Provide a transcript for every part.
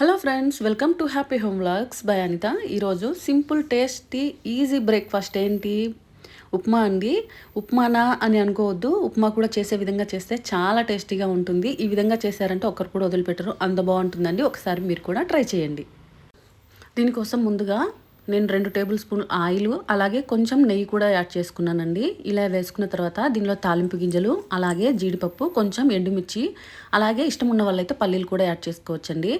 Hello friends, welcome to happy home vlogs by Anitha. ఈరోజు simple tasty easy breakfast ఏంటి? ఉప్మా అండి. ఉప్మానా అని అనుకోవద్దు, ఉప్మా కూడా చేసే విధంగా చేస్తే చాలా టేస్టీగా ఉంటుంది. ఈ విధంగా చేశారంటే ఒక్కరు కూడా వదిలిపెట్టరు, అంత బాగుంటుందండి. ఒకసారి మీరు కూడా ట్రై చేయండి. దీనికోసం ముందుగా నేను 2 టేబుల్ స్పూన్ ఆయిల్ అలాగే కొంచెం నెయ్యి కూడా యాడ్ చేసుకున్నానండి. ఇలా వేసుకున్న తర్వాత దీనిలో తాలింపు గింజలు అలాగే జీడిపప్పు, కొంచెం ఎండుమిర్చి, అలాగే ఇష్టం ఉన్న వాళ్ళైతే పల్లీలు కూడా యాడ్ చేసుకోవచ్చండి.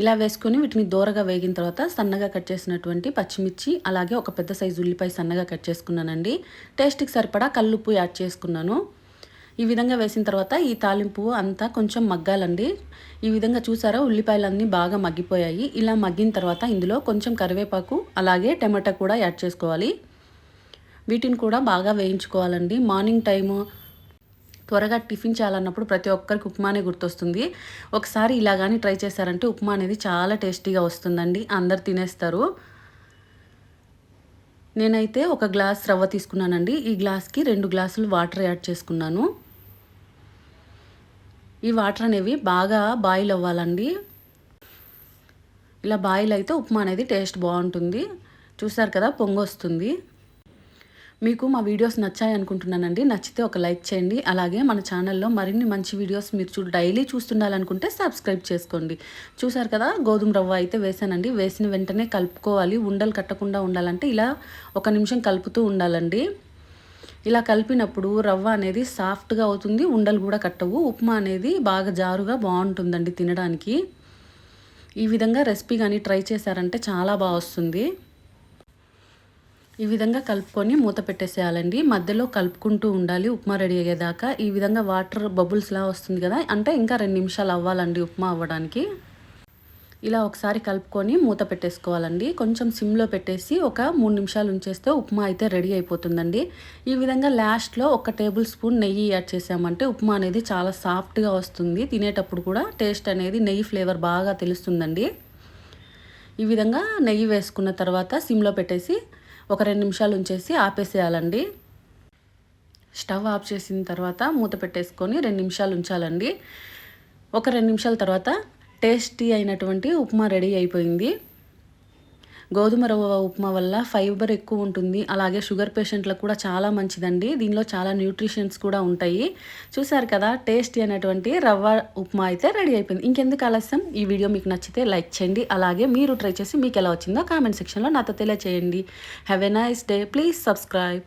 ఇలా వేసుకొని వీటిని దోరగా వేగిన తర్వాత సన్నగా కట్ చేసినటువంటి పచ్చిమిర్చి అలాగే ఒక పెద్ద సైజు ఉల్లిపాయ సన్నగా కట్ చేసుకున్నానండి. టేస్ట్కి సరిపడా కల్లుప్పు యాడ్ చేసుకున్నాను. ఈ విధంగా వేసిన తర్వాత ఈ తాలింపు అంతా కొంచెం మగ్గాలండి. ఈ విధంగా చూసారా, ఉల్లిపాయలన్నీ బాగా మగ్గిపోయాయి. ఇలా మగ్గిన తర్వాత ఇందులో కొంచెం కరివేపాకు అలాగే టమాటా కూడా యాడ్ చేసుకోవాలి. వీటిని కూడా బాగా వేయించుకోవాలండి. మార్నింగ్ టైము త్వరగా టిఫిన్ చేయాలన్నప్పుడు ప్రతి ఒక్కరికి ఉప్మానే గుర్తొస్తుంది. ఒకసారి ఇలా కానీ ట్రై చేశారంటే ఉప్మా అనేది చాలా టేస్టీగా వస్తుందండి. అందరు తినేస్తారు. నేనైతే ఒక గ్లాస్ రవ్వ తీసుకున్నానండి. ఈ గ్లాస్కి 2 గ్లాసులు వాటర్ యాడ్ చేసుకున్నాను. ఈ వాటర్ అనేవి బాగా బాయిల్ అవ్వాలండి. ఇలా బాయిల్ అయితే ఉప్మా అనేది టేస్ట్ బాగుంటుంది. చూసారు కదా, పొంగొస్తుంది. మీకు మా వీడియోస్ నచ్చాయి అనుకుంటున్నానండి. నచ్చితే ఒక లైక్ చేయండి. అలాగే మన ఛానల్లో మరిన్ని మంచి వీడియోస్ మీరు డైలీ చూస్తుండాలనుకుంటే సబ్స్క్రైబ్ చేసుకోండి. చూసారు కదా, గోధుమ రవ్వ అయితే వేసానండి. వేసిన వెంటనే కలుపుకోవాలి. ఉండలు కట్టకుండా ఉండాలంటే ఇలా 1 నిమిషం కలుపుతూ ఉండాలండి. ఇలా కలిపినప్పుడు రవ్వ అనేది సాఫ్ట్గా అవుతుంది, ఉండలు కూడా కట్టవు. ఉప్మా అనేది బాగా జారుగా బాగుంటుందండి తినడానికి. ఈ విధంగా రెసిపీ కానీ ట్రై చేశారంటే చాలా బాగా వస్తుంది. ఈ విధంగా కలుపుకొని మూత పెట్టేసేయాలండి. మధ్యలో కలుపుకుంటూ ఉండాలి ఉప్మా రెడీ అయ్యేదాకా. ఈ విధంగా వాటర్ బబుల్స్లా వస్తుంది కదా, అంటే ఇంకా 2 నిమిషాలు అవ్వాలండి ఉప్మా అవ్వడానికి. ఇలా ఒకసారి కలుపుకొని మూత పెట్టేసుకోవాలండి. కొంచెం సిమ్లో పెట్టేసి ఒక 3 నిమిషాలు ఉంచేస్తే ఉప్మా అయితే రెడీ అయిపోతుందండి. ఈ విధంగా లాస్ట్లో 1 టేబుల్ స్పూన్ నెయ్యి యాడ్ చేసామంటే ఉప్మా అనేది చాలా సాఫ్ట్గా వస్తుంది. తినేటప్పుడు కూడా టేస్ట్ అనేది నెయ్యి ఫ్లేవర్ బాగా తెలుస్తుందండి. ఈ విధంగా నెయ్యి వేసుకున్న తర్వాత సిమ్లో పెట్టేసి ఒక 2 నిమిషాలు ఉంచేసి ఆపేసేయాలండి. స్టవ్ ఆఫ్ చేసిన తర్వాత మూత పెట్టేసుకొని 2 నిమిషాలు ఉంచాలండి. ఒక 2 నిమిషాల తర్వాత టేస్టీ అయినటువంటి ఉప్మా రెడీ అయిపోయింది. గోధుమ రవ్వ ఉప్మా వల్ల ఫైబర్ ఎక్కువ ఉంటుంది. అలాగే షుగర్ పేషెంట్లకు కూడా చాలా మంచిదండి. దీనిలో చాలా న్యూట్రిషన్స్ కూడా ఉంటాయి. చూసారు కదా, టేస్టీ అయినటువంటి రవ్వ ఉప్మా అయితే రెడీ అయిపోయింది. ఇంకెందుకు ఆలస్యం, ఈ వీడియో మీకు నచ్చితే లైక్ చేయండి. అలాగే మీరు ట్రై చేసి మీకు ఎలా వచ్చిందో కామెంట్ సెక్షన్లో నాతో తెలియచేయండి. Have a nice day. Please subscribe.